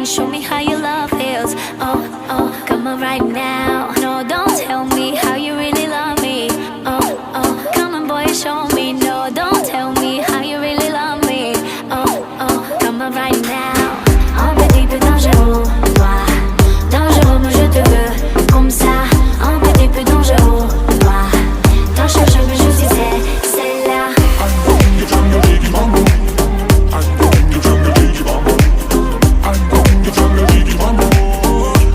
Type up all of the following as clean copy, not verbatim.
show me how your love feels. Oh, oh, come on right now. No, don't tell me how you really love me. Oh, oh, come on boy, show me. No, don't tell me how you really love me. Oh, oh, come on right now. Un petit peu dangereux, toi. Dangereux, moi je te veux comme ça. Un petit peu dangereux, toi. T'en cherches, mais je suis celle-là. I'm going to jungle diggy bongo. I'm going to jungle diggy bongo. I'm going to jungle diggy bongo.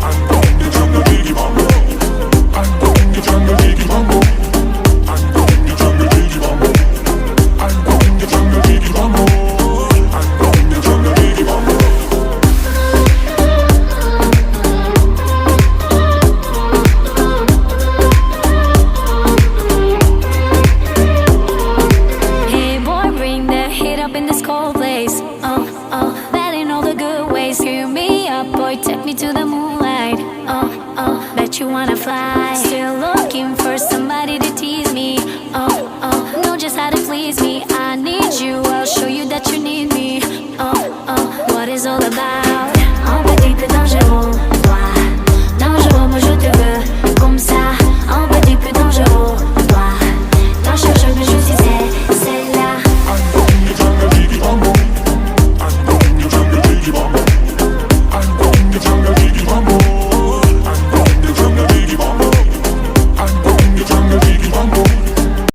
I'm going to jungle diggy bongo. I'm going to jungle diggy bongo. I'm going to jungle diggy bongo. I'm going to jungle diggy bongo. I'm going to jungle diggy bongo. Hey boy, bring the heat up in this cold place. Oh, oh, bet in all the good ways. Fill me up, boy, take me to the moonlight. Oh, oh, bet you wanna fly.